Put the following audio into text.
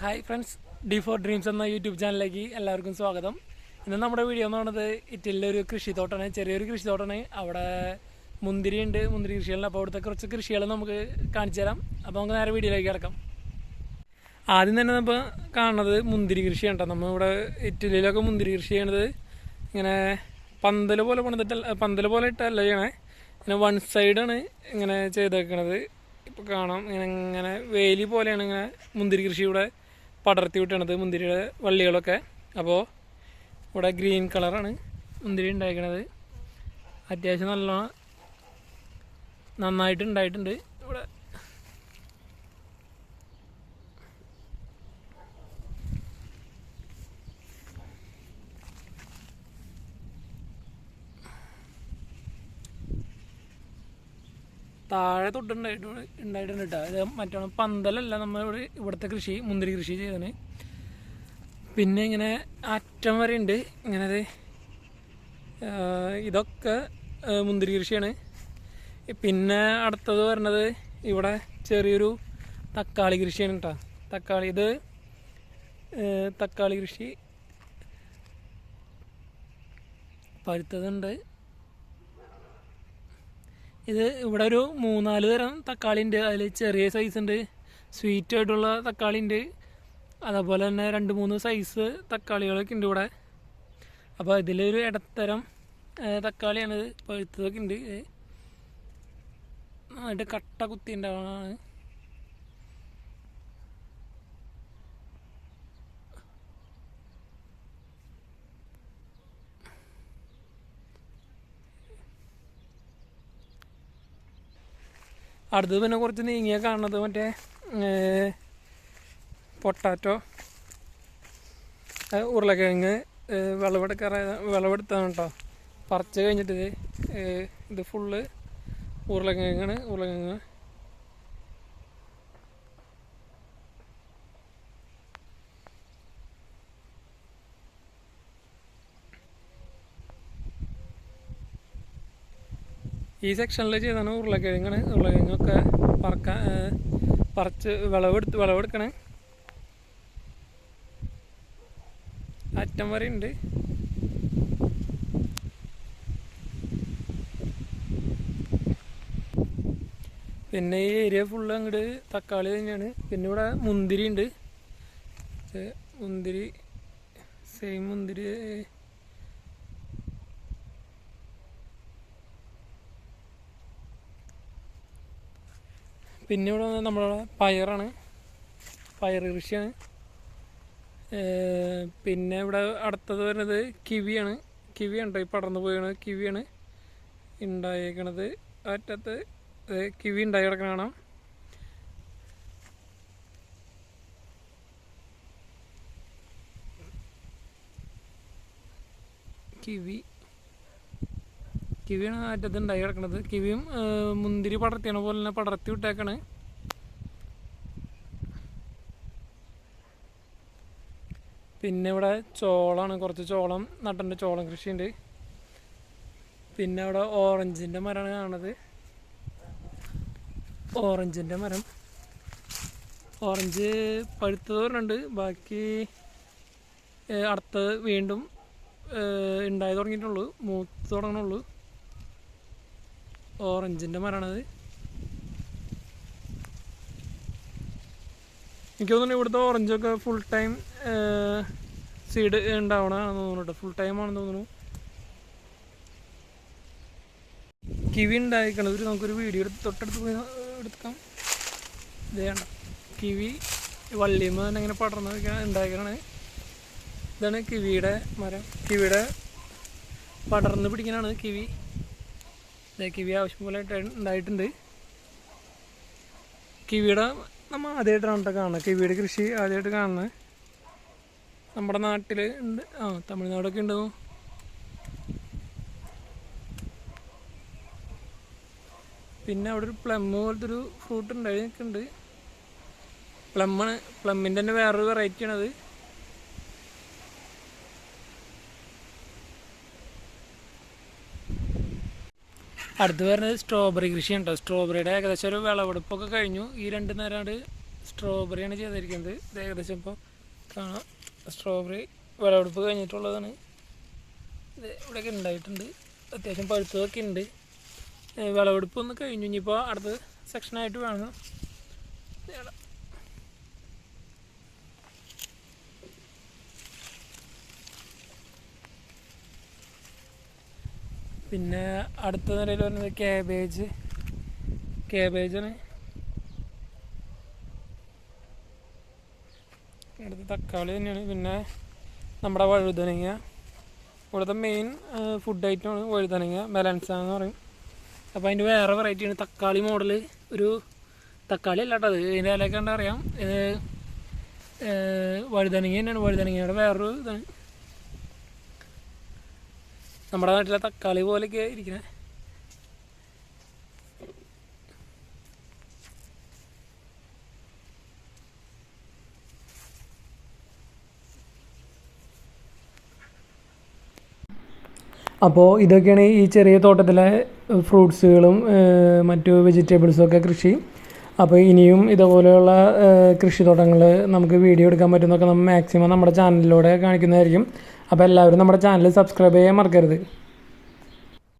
Hi friends, D4 dreams എന്ന YouTube ചാനലിലേക്ക് എല്ലാവർക്കും സ്വാഗതം. ഇന്ന് നമ്മുടെ വീഡിയോ എന്ന് പറയുന്നത് ഇറ്റലിയിലെ ഒരു കൃഷിത്തോട്ടമാണ്, ചെറിയൊരു കൃഷിത്തോട്ടമാണ്. അവിടെ മുന്തിരി ഉണ്ട്, മുന്തിരി കൃഷികളുണ്ട്. അപ്പോൾ അവിടുത്തെ കുറച്ച് കൃഷികൾ നമുക്ക് കാണിച്ചു തരാം. അപ്പോൾ നമുക്ക് നേരെ വീഡിയോയിലേക്ക് കിടക്കാം. ആദ്യം തന്നെ നമ്മൾ കാണുന്നത് മുന്തിരി കൃഷിയാണ് കേട്ടോ. നമ്മളിവിടെ ഇറ്റലിയിലൊക്കെ മുന്തിരി കൃഷി ചെയ്യണത് ഇങ്ങനെ പന്തൽ പോലെ ഇട്ടല്ല ചെയ്യണേ, ഇങ്ങനെ വൺ സൈഡാണ് ഇങ്ങനെ ചെയ്തേക്കണത്. ഇപ്പോൾ കാണാം ഇങ്ങനെ വേലി പോലെയാണ് ഇങ്ങനെ മുന്തിരി കൃഷി ഇവിടെ പടർത്തി വിട്ടണത്, മുന്തിരിയുടെ വള്ളികളൊക്കെ. അപ്പോൾ ഇവിടെ ഗ്രീൻ കളറാണ് മുന്തിരി ഉണ്ടായിരിക്കണത്. അത്യാവശ്യം നന്നായിട്ട് ഉണ്ടായിട്ടുണ്ട്. ഇവിടെ താഴെ ഉണ്ടായിട്ടുണ്ട് കേട്ടോ. ഇത് മറ്റേ പന്തലല്ല, നമ്മൾ ഇവിടുത്തെ കൃഷി മുന്തിരി കൃഷി ചെയ്തതാണ്. പിന്നെ ഇങ്ങനെ അറ്റം വരെ ഉണ്ട് ഇങ്ങനെ. ഇതൊക്കെ മുന്തിരി കൃഷിയാണ്. പിന്നെ അടുത്തത് വരുന്നത് ഇവിടെ ചെറിയൊരു തക്കാളി കൃഷിയാണ് കേട്ടോ. തക്കാളി കൃഷി പഴുത്തതുണ്ട്. ഇത് ഇവിടെ ഒരു 3-4 തരം തക്കാളി ഉണ്ട്. അതിൽ ചെറിയ സൈസ് ഉണ്ട്, സ്വീറ്റ് ആയിട്ടുള്ള തക്കാളി ഉണ്ട്, അതേപോലെ തന്നെ 2-3 സൈസ് തക്കാളികളൊക്കെ ഉണ്ട് ഇവിടെ. അപ്പോൾ ഇതിലൊരു ഇടത്തരം തക്കാളിയാണ്. പഴുത്തതൊക്കെ ഉണ്ട്, നന്നായിട്ട് കട്ട കുത്തി ഉണ്ടാവുന്നതാണ്. അടുത്തത് പിന്നെ കുറച്ച് നീങ്ങിയ കാണുന്നത് മറ്റേ പൊട്ടാറ്റോ, ഉരുളക്കിഴങ്ങ് വിളവെടുത്താണ് കേട്ടോ. പറിച്ച് കഴിഞ്ഞിട്ട് ഇത് ഫുള്ള് ഉരുളക്കിഴങ്ങാണ്. ഈ സെക്ഷനിൽ ചെയ്താണ് ഉരുളക്കിഴങ്ങൊക്കെ പറിച്ച് വിളവെടുക്കണേ. അറ്റം വരെ ഉണ്ട്. പിന്നെ ഈ ഏരിയ ഫുള്ള് അങ്ങോട്ട് തക്കാളി തന്നെയാണ്. പിന്നെ ഇവിടെ മുന്തിരി ഉണ്ട്. സെയിം മുന്തിരി. പിന്നെ ഇവിടെ നമ്മളെ പയർ കൃഷിയാണ്. പിന്നെ ഇവിടെ അടുത്തത് വരുന്നത് കിവിയാണ് കേട്ടോ. ഈ പടർന്നു പോയാണ് കിവിയാണ് ഉണ്ടായേക്കണത്. അറ്റത്ത് കിവി ഉണ്ടായി കിടക്കണ കാണാം. കിവിയാണ് അറ്റത്ത് ഉണ്ടായി കിടക്കണത്. കിവിയും മുന്തിരി പടർത്തിയണ പോലെ തന്നെ പടർത്തി വിട്ടേക്കാണ്. പിന്നെ ഇവിടെ ചോളമാണ്, കുറച്ച് ചോളം നട്ടുണ്ട്, ചോളം കൃഷിയുണ്ട്. പിന്നെ അവിടെ ഓറഞ്ചിൻ്റെ മരമാണ് കാണുന്നത്. ഓറഞ്ചിൻ്റെ മരം, ഓറഞ്ച് പഴുത്തത് പറഞ്ഞിട്ടുണ്ട്. ബാക്കി അടുത്തത് വീണ്ടും ഉണ്ടായി തുടങ്ങിയിട്ടുള്ളൂ, മൂത്ത് തുടങ്ങണുള്ളൂ. ഓറഞ്ചിൻ്റെ മരമാണത്. എനിക്ക് തോന്നുന്നു ഇവിടുത്തെ ഓറഞ്ചൊക്കെ ഫുൾ ടൈം സീഡ് ഉണ്ടാവണമെന്ന് തോന്നുന്നു. ഫുൾ ടൈം ആണെന്ന് തോന്നുന്നു. കിവി ഉണ്ടായിരിക്കണത് നമുക്കൊരു വീഡിയോ തൊട്ടടുത്ത് പോയി എടുക്കാം. ഇതേ കണ്ട കിവി വള്ളിയുമ്പോൾ തന്നെ ഇങ്ങനെ പടർന്ന് ഉണ്ടായിരിക്കണേ. ഇതാണ് കിവിയുടെ മരം. കിവിയുടെ പടർന്ന് പിടിക്കാനാണ് കിവി. കിവി ആവശ്യം പോലെ ഉണ്ടായിട്ടുണ്ട്. കിവിയുടെ നമ്മൾ ആദ്യമായിട്ടാണ് കേട്ടോ കാണുന്നത്. കിവിയുടെ കൃഷി ആദ്യമായിട്ട് കാണുന്നത്. നമ്മുടെ നാട്ടിൽ ഉണ്ട്, തമിഴ്നാടൊക്കെ ഉണ്ടോ. പിന്നെ അവിടെ ഒരു പ്ലം പോലത്തെ ഒരു ഫ്രൂട്ട് ഉണ്ടായിട്ടുണ്ട്. പ്ലമ്മിൻ്റെ തന്നെ വേറൊരു വെറൈറ്റിയാണത്. അടുത്ത് വരുന്നത് സ്ട്രോബെറി കൃഷിയാണ് കേട്ടോ. സ്ട്രോബെറിയുടെ ഏകദേശം ഒരു വിളവെടുപ്പൊക്കെ കഴിഞ്ഞു. ഈ 2 നേരമായിട്ട് സ്ട്രോബെറിയാണ് ചെയ്തിരിക്കുന്നത്. ഇത് ഏകദേശം ഇപ്പോൾ കാണാം. സ്ട്രോബെറി വിളവെടുപ്പ് കഴിഞ്ഞിട്ടുള്ളതാണ്. ഇത് ഇവിടെയൊക്കെ ഉണ്ടായിട്ടുണ്ട്. അത്യാവശ്യം പഴുത്തതൊക്കെ ഉണ്ട്. വിളവെടുപ്പ് ഒന്ന് കഴിഞ്ഞു. ഇനിയിപ്പോൾ അടുത്ത സെക്ഷനായിട്ട് വേണം. പിന്നെ അടുത്ത നിലയിൽ വരുന്നത് ക്യാബേജാണ്. അടുത്ത തക്കാളി തന്നെയാണ്. പിന്നെ നമ്മുടെ വഴുതനങ്ങ, ഇവിടുത്തെ മെയിൻ ഫുഡ് ഐറ്റമാണ് വഴുതനങ്ങ, മെലൻസ എന്ന് പറയും. അപ്പോൾ അതിൻ്റെ വേറെ വെറൈറ്റിയാണ് തക്കാളി മോഡൽ. ഒരു തക്കാളി അല്ല കേട്ടോ, അത് ഇതിൻ്റെ ഇലയൊക്കെ കണ്ടാൽ അറിയാം. ഇത് വഴുതനങ്ങ തന്നെയാണ്. വഴുതനങ്ങയുടെ വേറൊരു ഇതാണ്. നമ്മുടെ നാട്ടിലെ തക്കാളി പോലെയൊക്കെ ഇരിക്കുന്നത്. അപ്പോൾ ഇതൊക്കെയാണ് ഈ ചെറിയ തോട്ടത്തിലെ ഫ്രൂട്ട്സുകളും മറ്റു വെജിറ്റബിൾസും ഒക്കെ കൃഷി. അപ്പോൾ ഇനിയും ഇതുപോലെയുള്ള കൃഷിത്തോട്ടങ്ങൾ നമുക്ക് വീഡിയോ എടുക്കാൻ പറ്റുന്നതൊക്കെ നമ്മൾ മാക്സിമം നമ്മുടെ ചാനലിലൂടെ കാണിക്കുന്നതായിരിക്കും. അപ്പോൾ എല്ലാവരും നമ്മുടെ ചാനൽ സബ്സ്ക്രൈബ് ചെയ്യാൻ മറക്കരുത്.